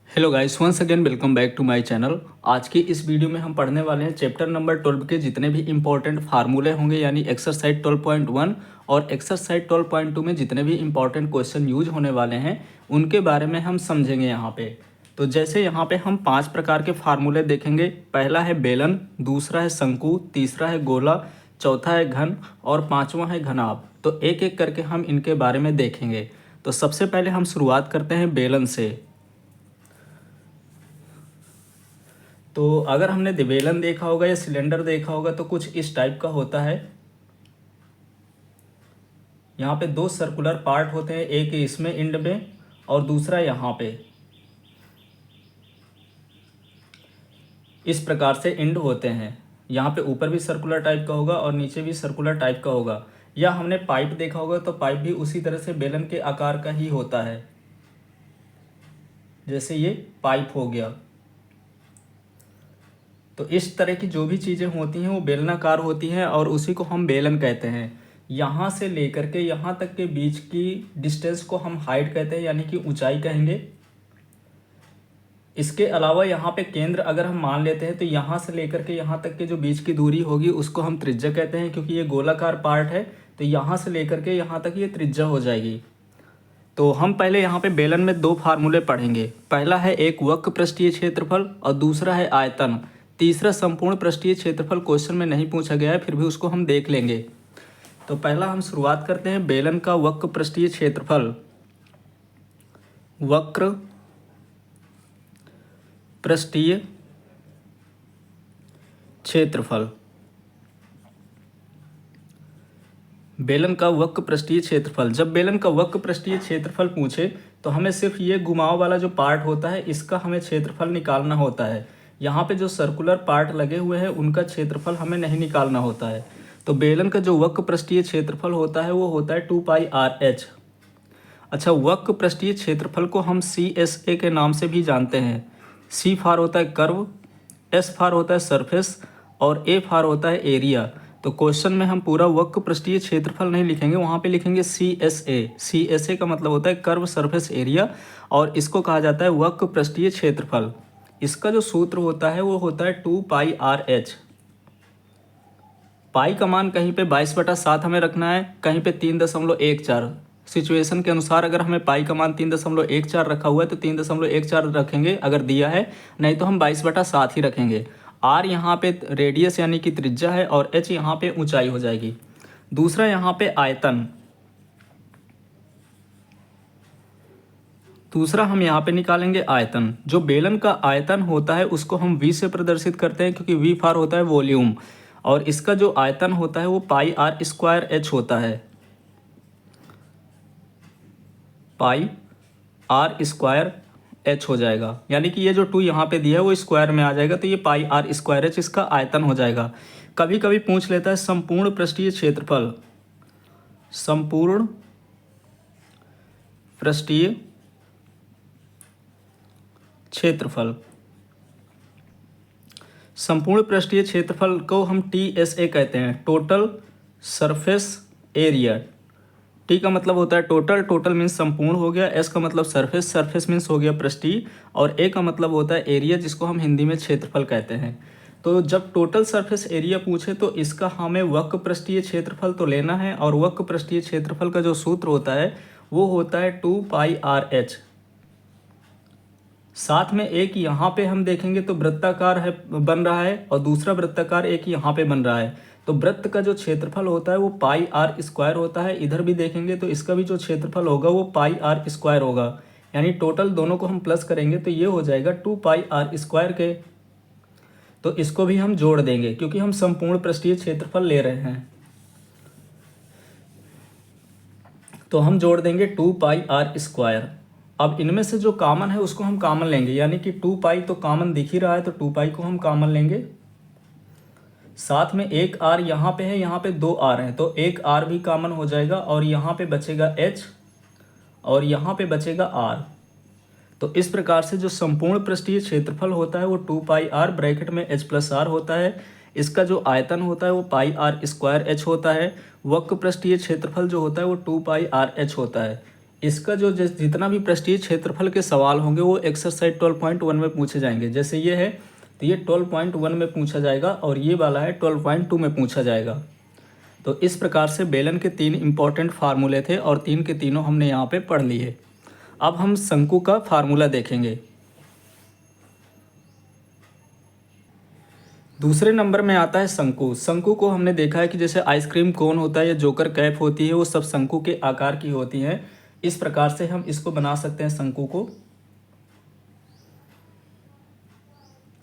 Hello guys, once again welcome back to my channel. आज की इस वीडियो में हम पढ़ने वाले हैं चैप्टर नंबर 12 के जितने भी इंपॉर्टेंट फार्मूले होंगे, यानी एक्सरसाइज 12.1 और एक्सरसाइज 12.2 में जितने भी इंपॉर्टेंट क्वेश्चन यूज होने वाले हैं उनके बारे में हम समझेंगे यहाँ पे। तो जैसे यहाँ पे हम 5 प्रकार के फार्मूले देखेंगे। पहला है बेलन, दूसरा है शंकु, तीसरा है गोला, चौथा है घन और पाँचवा है घनाभ। तो एक एक करके हम इनके बारे में देखेंगे। तो सबसे पहले हम शुरुआत करते हैं बेलन से। तो अगर हमने बेलन देखा होगा या सिलेंडर देखा होगा तो कुछ इस टाइप का होता है। यहाँ पे दो सर्कुलर पार्ट होते हैं, एक इसमें एंड में और दूसरा यहाँ पे। इस प्रकार से एंड होते हैं। यहाँ पे ऊपर भी सर्कुलर टाइप का होगा और नीचे भी सर्कुलर टाइप का होगा। या हमने पाइप देखा होगा तो पाइप भी उसी तरह से बेलन के आकार का ही होता है। जैसे ये पाइप हो गया। तो इस तरह की जो भी चीज़ें होती हैं वो बेलनाकार होती हैं और उसी को हम बेलन कहते हैं। यहाँ से लेकर के यहाँ तक के बीच की डिस्टेंस को हम हाइट कहते हैं, यानी कि ऊंचाई कहेंगे। इसके अलावा यहाँ पे केंद्र अगर हम मान लेते हैं तो यहाँ से लेकर के यहाँ तक के जो बीच की दूरी होगी उसको हम त्रिज्या कहते हैं, क्योंकि ये गोलाकार पार्ट है। तो यहाँ से लेकर के यहाँ तक ये त्रिज्या हो जाएगी। तो हम पहले यहाँ पे बेलन में दो फार्मूले पढ़ेंगे। पहला है एक वक्र पृष्ठीय क्षेत्रफल और दूसरा है आयतन। तीसरा संपूर्ण पृष्ठीय क्षेत्रफल क्वेश्चन में नहीं पूछा गया है, फिर भी उसको हम देख लेंगे। तो पहला हम शुरुआत करते हैं बेलन का वक्र पृष्ठीय क्षेत्रफल। वक्र पृष्ठीय क्षेत्रफल, बेलन का वक्र पृष्ठीय क्षेत्रफल। जब बेलन का वक्र पृष्ठीय क्षेत्रफल पूछे तो हमें सिर्फ ये घुमाव वाला जो पार्ट होता है इसका हमें क्षेत्रफल निकालना होता है। यहाँ पे जो सर्कुलर पार्ट लगे हुए हैं उनका क्षेत्रफल हमें नहीं निकालना होता है। तो बेलन का जो वक्र पृष्ठीय क्षेत्रफल होता है वो होता है 2πr/h। अच्छा, वक्र पृष्ठीय क्षेत्रफल को हम CSA के नाम से भी जानते हैं। C फार होता है कर्व, S फार होता है सरफेस और A फार होता है एरिया। तो क्वेश्चन में हम पूरा वक्र पृष्ठीय क्षेत्रफल नहीं लिखेंगे, वहाँ पे लिखेंगे CSA। CSA का मतलब होता है कर्व, सरफेस, एरिया और इसको कहा जाता है वक्र पृष्ठीय क्षेत्रफल। इसका जो सूत्र होता है वो होता है 2πr/h। पाई का मान कहीं पे 22/7 हमें रखना है, कहीं पे 3.14। सिचुएशन के अनुसार अगर हमें पाई का मान 3.14 रखा हुआ है तो 3.14 रखेंगे अगर दिया है, नहीं तो हम 22/7 ही रखेंगे। आर यहाँ पे रेडियस यानी कि त्रिज्या है और एच यहाँ पे ऊंचाई हो जाएगी। दूसरा यहाँ पे आयतन, दूसरा हम यहाँ पे निकालेंगे आयतन। जो बेलन का आयतन होता है उसको हम V से प्रदर्शित करते हैं, क्योंकि V फार होता है वॉल्यूम और इसका जो आयतन होता है वो πr² होता है। πr² हो जाएगा, यानी कि ये जो 2 यहाँ पे दिया है वो स्क्वायर में आ जाएगा, तो ये πr²h इसका आयतन हो जाएगा। कभी कभी पूछ लेता है संपूर्ण पृष्ठीय क्षेत्रफल। संपूर्ण पृष्ठीय क्षेत्रफल, संपूर्ण पृष्ठीय क्षेत्रफल को हम TSA कहते हैं, टोटल सरफेस एरिया। T का मतलब होता है टोटल, टोटल मीन्स संपूर्ण हो गया। S का मतलब सरफेस, सरफेस मीन्स हो गया पृष्ठीय और A का मतलब होता है एरिया, जिसको हम हिंदी में क्षेत्रफल कहते हैं। तो जब टोटल सरफेस एरिया पूछे तो इसका हमें वक्र पृष्ठीय क्षेत्रफल तो लेना है और वक्र पृष्ठीय क्षेत्रफल का जो सूत्र होता है वो होता है 2πr/h। साथ में एक यहाँ पे हम देखेंगे तो वृत्ताकार है बन रहा है और दूसरा वृत्ताकार एक यहाँ पे बन रहा है। तो वृत्त का जो क्षेत्रफल होता है वो πr² होता है। इधर भी देखेंगे तो इसका भी जो क्षेत्रफल होगा वो πr² होगा, यानी टोटल दोनों को हम प्लस करेंगे तो ये हो जाएगा 2πr² के। तो इसको भी हम जोड़ देंगे क्योंकि हम संपूर्ण पृष्ठीय क्षेत्रफल ले रहे हैं। तो हम जोड़ देंगे 2πr²। अब इनमें से जो कॉमन है उसको हम कॉमन लेंगे, यानी कि 2π तो कॉमन दिख ही रहा है तो 2π को हम कॉमन लेंगे। साथ में एक r यहाँ पे है, यहाँ पे 2 r हैं तो एक r भी कॉमन हो जाएगा और यहाँ पे बचेगा h और यहाँ पे बचेगा r। तो इस प्रकार से जो संपूर्ण पृष्ठीय क्षेत्रफल होता है वो 2πr ब्रैकेट में h+r होता है। इसका जो आयतन होता है वो πr² h होता है। वक्र पृष्ठीय क्षेत्रफल जो होता है वो 2πr/h होता है। इसका जो जितना भी पृष्ठीय क्षेत्रफल के सवाल होंगे वो एक्सरसाइज 12.1 में पूछे जाएंगे। जैसे ये है तो ये 12.1 में पूछा जाएगा और ये वाला है 12.2 में पूछा जाएगा। तो इस प्रकार से बेलन के 3 इम्पॉर्टेंट फार्मूले थे और 3 के तीनों हमने यहाँ पे पढ़ लिए। अब हम शंकु का फार्मूला देखेंगे। दूसरे नंबर में आता है शंकु। शंकु को हमने देखा है कि जैसे आइसक्रीम कोन होता है या जोकर कैप होती है, वो सब शंकु के आकार की होती हैं। इस प्रकार से हम इसको बना सकते हैं शंकु को।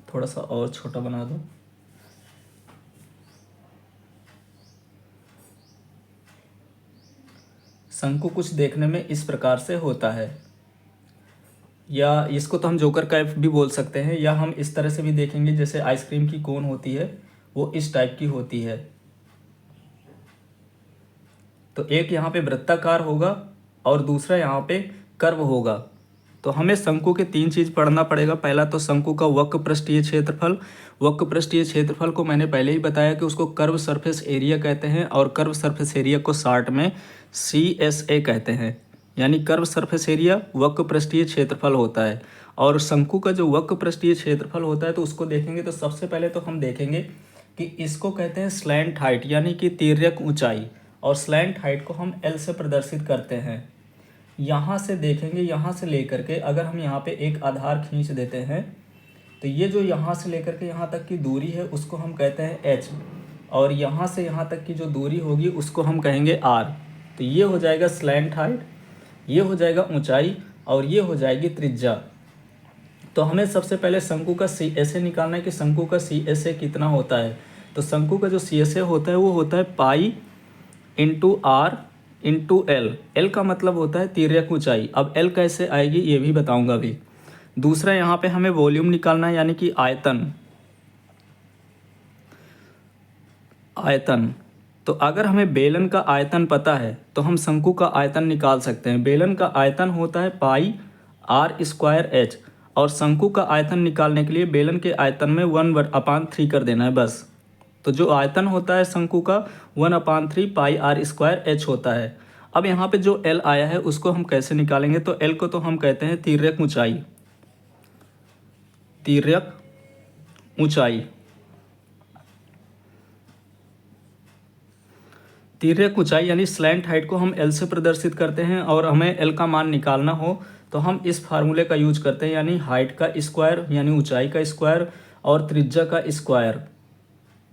थोड़ा सा और छोटा बना दो। शंकु कुछ देखने में इस प्रकार से होता है, या इसको तो हम जोकर कैप भी बोल सकते हैं, या हम इस तरह से भी देखेंगे जैसे आइसक्रीम की कोन होती है वो इस टाइप की होती है। तो एक यहाँ पे वृत्ताकार होगा और दूसरा यहाँ पे कर्व होगा। तो हमें शंकु के 3 चीज़ पढ़ना पड़ेगा। पहला तो शंकु का वक्र पृष्ठीय क्षेत्रफल। वक्र पृष्ठीय क्षेत्रफल को मैंने पहले ही बताया कि उसको कर्व सरफेस एरिया कहते हैं, और कर्व सरफेस एरिया को शॉर्ट में CSA कहते हैं, यानी कर्व सरफेस एरिया वक्र पृष्ठीय क्षेत्रफल होता है। और शंकु का जो वक्र पृष्ठीय क्षेत्रफल होता है तो उसको देखेंगे तो सबसे पहले तो हम देखेंगे कि इसको कहते हैं स्लैंट हाइट, यानी कि तिर्यक ऊंचाई। और स्लैंट हाइट को हम L से प्रदर्शित करते हैं। यहाँ से देखेंगे, यहाँ से लेकर के अगर हम यहाँ पे एक आधार खींच देते हैं तो ये जो यहाँ से लेकर के यहाँ तक की दूरी है उसको हम कहते हैं h, और यहाँ से यहाँ तक की जो दूरी होगी उसको हम कहेंगे r। तो ये हो जाएगा स्लैंट हाइट, ये हो जाएगा ऊंचाई, और ये हो जाएगी त्रिज्या। तो हमें सबसे पहले शंकु का CSA निकालना है कि शंकु का CSA कितना होता है। तो शंकु का जो CSA होता है वो होता है pi into R into L. L का मतलब होता है तिर्यक ऊंचाई। अब एल कैसे आएगी ये भी बताऊंगा अभी। दूसरा यहाँ पे हमें वॉल्यूम निकालना है, यानी कि आयतन। आयतन तो अगर हमें बेलन का आयतन पता है तो हम शंकु का आयतन निकाल सकते हैं। बेलन का आयतन होता है पाई आर स्क्वायर एच, और शंकु का आयतन निकालने के लिए बेलन के आयतन में 1/3 कर देना है बस। तो जो आयतन होता है शंकु का 1/3 पाई आर स्क्वायर एच होता है। अब यहाँ पे जो एल आया है उसको हम कैसे निकालेंगे, तो एल को तो हम कहते हैं तिर्यक ऊंचाई। तिर्यक ऊंचाई, तिर्यक ऊंचाई यानी स्लैंट हाइट को हम एल से प्रदर्शित करते हैं। और हमें एल का मान निकालना हो तो हम इस फार्मूले का यूज करते हैं, यानी हाइट का स्क्वायर यानी ऊंचाई का स्क्वायर और त्रिज्या का स्क्वायर।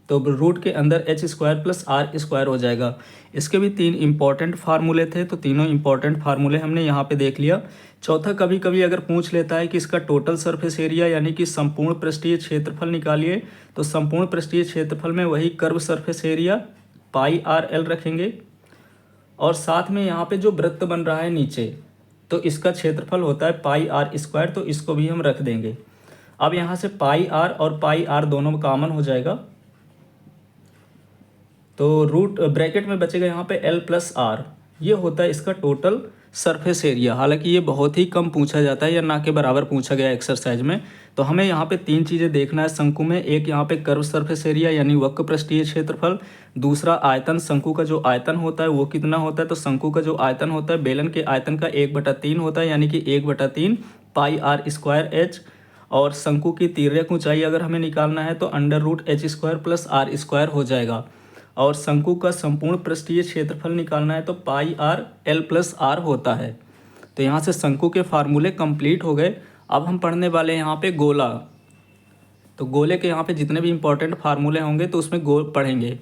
तो रूट के अंदर h square plus R square हो जाएगा। इसके भी 3 इंपॉर्टेंट फार्मूले थे, तो तीनों इंपॉर्टेंट फार्मूले हमने यहाँ पे देख लिया। चौथा कभी कभी अगर पूछ लेता है कि इसका टोटल सरफेस एरिया यानी कि संपूर्ण पृष्ठीय क्षेत्रफल निकालिए, तो संपूर्ण पृष्ठीय क्षेत्रफल में वही curve surface area pi R L रखेंगे, और साथ में यहाँ पे जो वृत्त बन रहा है नीचे तो इसका क्षेत्रफल होता है पाई आर स्क्वायर, तो इसको भी हम रख देंगे। अब यहाँ से पाई आर और पाई आर दोनों कॉमन हो जाएगा, तो रूट ब्रैकेट में बचेगा यहाँ पे L प्लस आर। ये होता है इसका टोटल सरफेस एरिया। हालांकि ये बहुत ही कम पूछा जाता है या ना के बराबर पूछा गया एक्सरसाइज में। तो हमें यहाँ पे 3 चीज़ें देखना है शंकु में। एक यहाँ पे कर्व सरफेस एरिया यानी वक्र पृष्ठीय क्षेत्रफल, दूसरा आयतन, शंकु का जो आयतन होता है वो कितना होता है। तो शंकु का जो आयतन होता है बेलन के आयतन का 1/3 होता है, यानी कि 1/3 पाई आर स्क्वायर एच। और शंकु की तिर्यक ऊंचाई अगर हमें निकालना है तो √h square plus R square हो जाएगा। और शंकु का संपूर्ण पृष्ठीय क्षेत्रफल निकालना है तो पाई आर एल प्लस आर होता है। तो यहाँ से शंकु के फार्मूले कंप्लीट हो गए। अब हम पढ़ने वाले हैं यहाँ पे गोला। तो गोले के यहाँ पे जितने भी इंपॉर्टेंट फार्मूले होंगे तो उसमें पढ़ेंगे।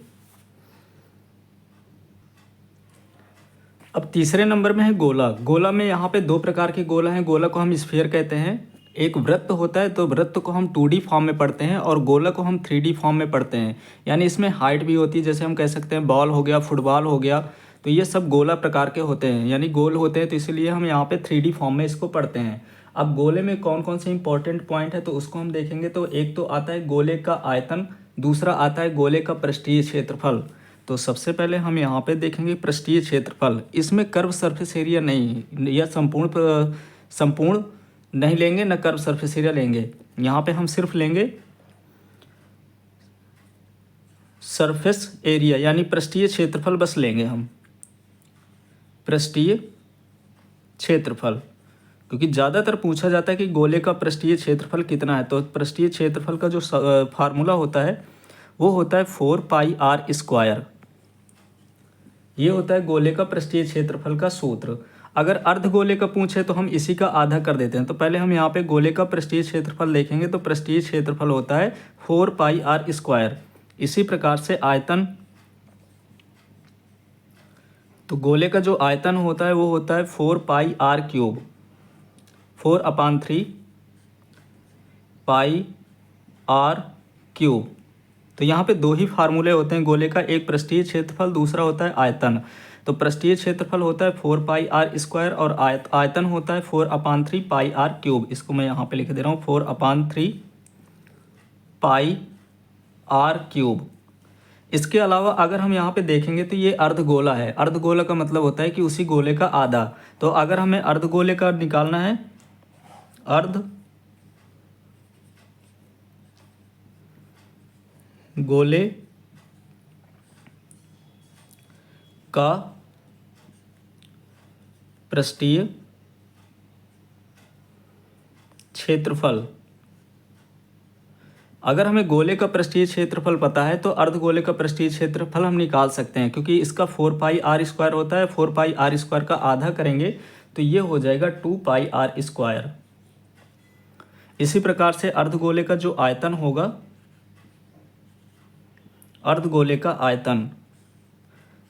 अब तीसरे नंबर में है गोला। गोला में यहाँ पे 2 प्रकार के गोला हैं। गोला को हम स्फीयर कहते हैं। एक वृत्त होता है तो वृत्त को हम 2D फॉर्म में पढ़ते हैं, और गोला को हम 3D फॉर्म में पढ़ते हैं। यानी इसमें हाइट भी होती है, जैसे हम कह सकते हैं बॉल हो गया, फुटबॉल हो गया। तो ये सब गोला प्रकार के होते हैं, यानी गोल होते हैं, तो इसलिए हम यहाँ पे 3D फॉर्म में इसको पढ़ते हैं। अब गोले में कौन कौन से इंपॉर्टेंट पॉइंट है तो उसको हम देखेंगे। तो एक तो आता है गोले का आयतन, दूसरा आता है गोले का पृष्ठीय क्षेत्रफल। तो सबसे पहले हम यहाँ पे देखेंगे पृष्ठीय क्षेत्रफल। इसमें कर्व सरफेस एरिया नहीं, या संपूर्ण नहीं लेंगे, न कर्व सरफेस एरिया लेंगे। यहाँ पे हम सिर्फ लेंगे सरफेस एरिया यानी पृष्ठीय क्षेत्रफल बस लेंगे हम। पृष्ठीय क्षेत्रफल, क्योंकि ज़्यादातर पूछा जाता है कि गोले का पृष्ठीय क्षेत्रफल कितना है। तो पृष्ठीय क्षेत्रफल का जो फार्मूला होता है वो होता है 4πr²। ये होता है गोले का पृष्ठीय क्षेत्रफल का सूत्र। अगर अर्धगोले का पूछे तो हम इसी का आधा कर देते हैं। तो पहले हम यहाँ पे गोले का पृष्ठीय क्षेत्रफल देखेंगे, तो पृष्ठीय क्षेत्रफल होता है 4πr²। इसी प्रकार से आयतन, तो गोले का जो आयतन होता है वो होता है 4πr³, 4/3 πr³। तो यहाँ पे दो ही फार्मूले होते हैं गोले का, एक पृष्ठीय क्षेत्रफल, दूसरा होता है आयतन। तो पृष्ठीय क्षेत्रफल होता है 4πr² और आयतन होता है 4/3 πr³। इसको मैं यहाँ पे लिख दे रहा हूँ 4/3 πr³। इसके अलावा अगर हम यहाँ पे देखेंगे तो ये अर्धगोला है। अर्धगोला का मतलब होता है कि उसी गोले का आधा। तो अगर हमें अर्धगोले का निकालना है, अर्धगोले का पृष्ठीय क्षेत्रफल, अगर हमें गोले का पृष्ठीय क्षेत्रफल पता है तो अर्धगोले का पृष्ठीय क्षेत्रफल हम निकाल सकते हैं, क्योंकि इसका 4πr² होता है। 4πr² का आधा करेंगे तो ये हो जाएगा 2πr²। इसी प्रकार से अर्धगोले का जो आयतन होगा, अर्धगोले का आयतन,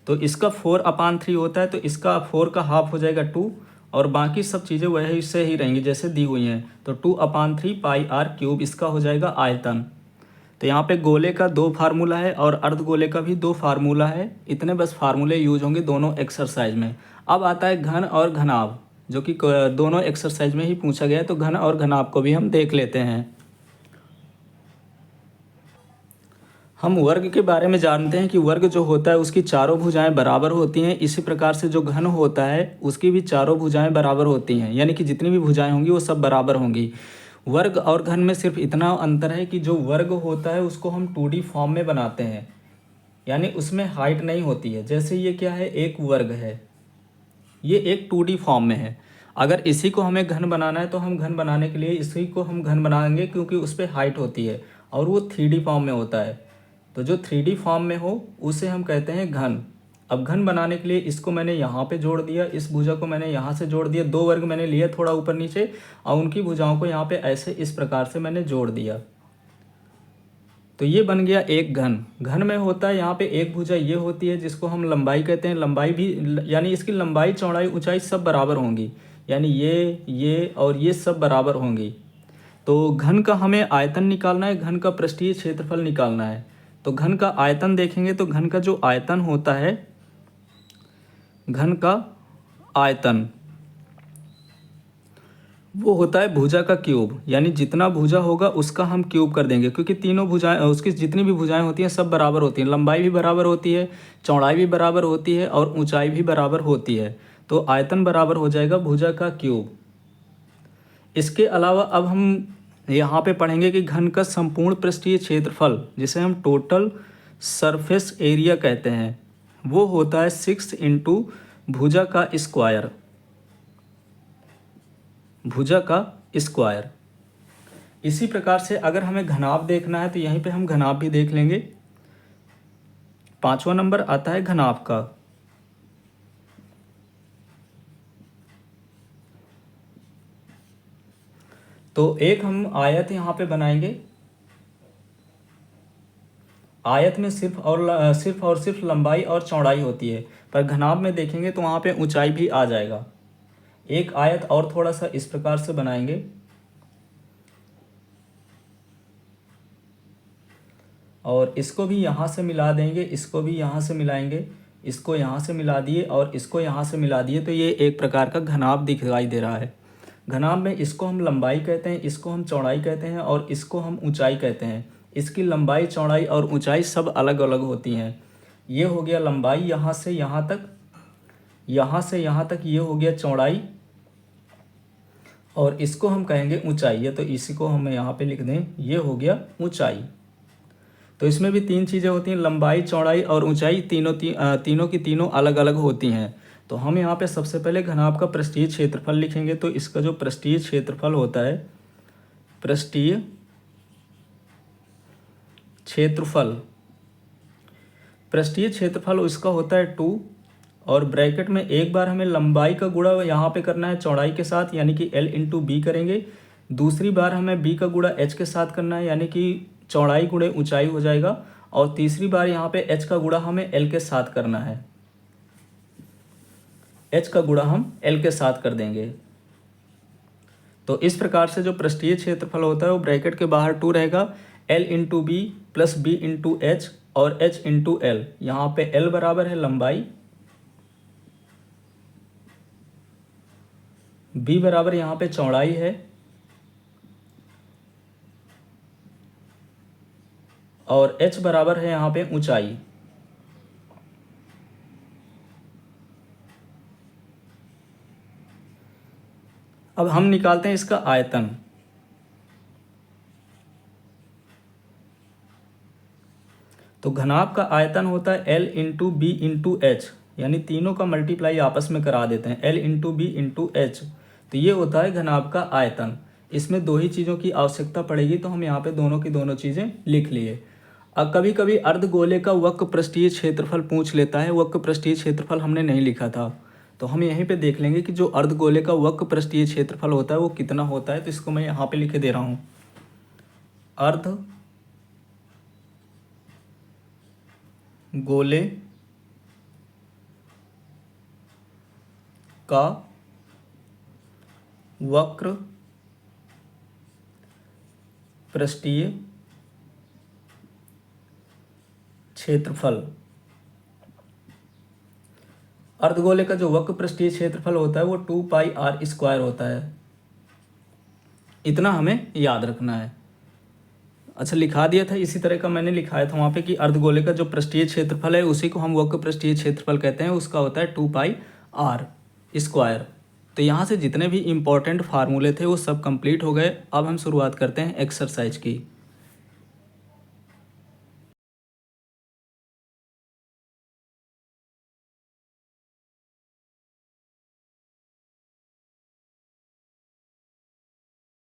तो इसका 4/3 होता है, तो इसका 4 का हाफ हो जाएगा 2, और बाकी सब चीज़ें वही से ही रहेंगी जैसे दी हुई हैं। तो 2/3 πr³ इसका हो जाएगा आयतन। तो यहाँ पे गोले का 2 फार्मूला है और अर्धगोले का भी 2 फार्मूला है। इतने बस फार्मूले यूज होंगे दोनों एक्सरसाइज में। अब आता है घन और घनाभ, जो कि दोनों एक्सरसाइज में ही पूछा गया है। तो घन और घनाभ को भी हम देख लेते हैं। हम वर्ग के बारे में जानते हैं कि वर्ग जो होता है उसकी चारों भुजाएं बराबर होती हैं। इसी प्रकार से जो घन होता है उसकी भी चारों भुजाएं बराबर होती हैं, यानी कि जितनी भी भुजाएं होंगी वो सब बराबर होंगी। वर्ग और घन में सिर्फ इतना अंतर है कि जो वर्ग होता है उसको हम 2D फॉर्म में बनाते हैं, यानी उसमें हाइट नहीं होती है। जैसे ये क्या है, एक वर्ग है, ये एक 2D फॉर्म में है। अगर इसी को हमें घन बनाना है तो हम घन बनाने के लिए इसी को हम घन बनाएंगे, क्योंकि उस पर हाइट होती है और वो 3D फॉर्म में होता है। तो जो 3D फॉर्म में हो उसे हम कहते हैं घन। अब घन बनाने के लिए इसको मैंने यहाँ पे जोड़ दिया, इस भुजा को मैंने यहाँ से जोड़ दिया, 2 वर्ग मैंने लिए थोड़ा ऊपर नीचे, और उनकी भुजाओं को यहाँ पे ऐसे इस प्रकार से मैंने जोड़ दिया। तो ये बन गया एक घन। घन में होता है यहाँ पे एक भुजा ये होती है जिसको हम लंबाई कहते हैं। लंबाई भी, यानी इसकी लंबाई चौड़ाई ऊंचाई सब बराबर होंगी, यानी ये और ये सब बराबर होंगी। तो घन का हमें आयतन निकालना है, घन का पृष्ठीय क्षेत्रफल निकालना है। तो घन का आयतन देखेंगे तो घन का जो आयतन होता है, घन का आयतन वो होता है भुजा का क्यूब, यानी जितना भुजा होगा उसका हम क्यूब कर देंगे, क्योंकि तीनों भुजाएं, उसकी जितनी भी भुजाएं होती हैं सब बराबर होती हैं। लंबाई भी बराबर होती है, चौड़ाई भी बराबर होती है और ऊंचाई भी बराबर होती है। तो आयतन बराबर हो जाएगा भुजा का क्यूब। इसके अलावा अब हम यहाँ पे पढ़ेंगे कि घन का संपूर्ण पृष्ठीय क्षेत्रफल, जिसे हम टोटल सरफेस एरिया कहते हैं, वो होता है 6 × भुजा का स्क्वायर, भुजा का स्क्वायर। इसी प्रकार से अगर हमें घनाभ देखना है तो यहीं पे हम घनाभ भी देख लेंगे। 5वां नंबर आता है घनाभ का। तो एक हम आयत यहाँ पे बनाएंगे। आयत में सिर्फ और सिर्फ लंबाई और चौड़ाई होती है, पर घनाभ में देखेंगे तो वहाँ पे ऊंचाई भी आ जाएगा। एक आयत और थोड़ा सा इस प्रकार से बनाएंगे, और इसको भी यहाँ से मिला देंगे, इसको भी यहाँ से मिलाएंगे, इसको यहाँ से मिला दिए और इसको यहाँ से मिला दिए। तो ये एक प्रकार का घनाभ दिखाई दे रहा है। घनाभ में इसको हम लंबाई कहते हैं, इसको हम चौड़ाई कहते हैं और इसको हम ऊंचाई कहते हैं। इसकी लंबाई, चौड़ाई और ऊंचाई सब अलग अलग होती हैं। ये हो गया लंबाई यहाँ से यहाँ तक, यहाँ से यहाँ तक ये हो गया चौड़ाई, और इसको हम कहेंगे ऊंचाई। है तो इसी को हम यहाँ पे लिख दें, ये हो गया ऊंचाई। तो इसमें भी 3 चीज़ें होती हैं, लंबाई, चौड़ाई और ऊंचाई, तीनों की तीनों अलग अलग होती हैं। तो हम यहाँ पे सबसे पहले घनाभ का पृष्ठीय क्षेत्रफल लिखेंगे। तो इसका जो पृष्ठीय क्षेत्रफल होता है, पृष्ठीय क्षेत्रफल, पृष्ठीय क्षेत्रफल इसका होता है 2, और ब्रैकेट में एक बार हमें लंबाई का गुणा यहाँ पे करना है चौड़ाई के साथ, यानी कि L इंटू बी करेंगे। दूसरी बार हमें b का गुणा h के साथ करना है, यानी कि चौड़ाई गुणे ऊंचाई हो जाएगा। और तीसरी बार यहाँ पे h का गुणा हमें L के साथ करना है, h का गुणा हम L के साथ कर देंगे। तो इस प्रकार से जो पृष्ठीय क्षेत्रफल होता है वो ब्रैकेट के बाहर 2 रहेगा, L into B plus B into H और h इंटू एल। यहाँ पे L बराबर है लंबाई, b बराबर यहाँ पे चौड़ाई है, और h बराबर है यहाँ पे ऊंचाई। अब हम निकालते हैं इसका आयतन। तो घनाभ का आयतन होता है L into B into H, यानी तीनों का मल्टीप्लाई आपस में करा देते हैं, L into B into H. तो ये होता है घनाभ का आयतन। इसमें दो ही चीज़ों की आवश्यकता पड़ेगी, तो हम यहाँ पे दोनों की दोनों चीज़ें लिख लिए। अब कभी कभी अर्धगोले का वक्र पृष्ठीय क्षेत्रफल पूछ लेता है, वक्र पृष्ठीय क्षेत्रफल हमने नहीं लिखा था, तो हम यहीं पे देख लेंगे कि जो अर्धगोले का वक्र पृष्ठीय क्षेत्रफल होता है वो कितना होता है। तो इसको मैं यहाँ पे लिख दे रहा हूँ, अर्ध गोले का वक्र पृष्ठीय क्षेत्रफल। अर्धगोले का जो वक्र पृष्ठीय क्षेत्रफल होता है वो 2 पाई r स्क्वायर होता है। इतना हमें याद रखना है। अच्छा, लिखा दिया था, इसी तरह का मैंने लिखाया था वहाँ पे कि अर्धगोले का जो पृष्ठीय क्षेत्रफल है उसी को हम वक्र पृष्ठीय क्षेत्रफल कहते हैं, उसका होता है 2 पाई r स्क्वायर। तो यहाँ से जितने भी इम्पोर्टेंट फार्मूले थे वो सब कंप्लीट हो गए। अब हम शुरुआत करते हैं एक्सरसाइज की।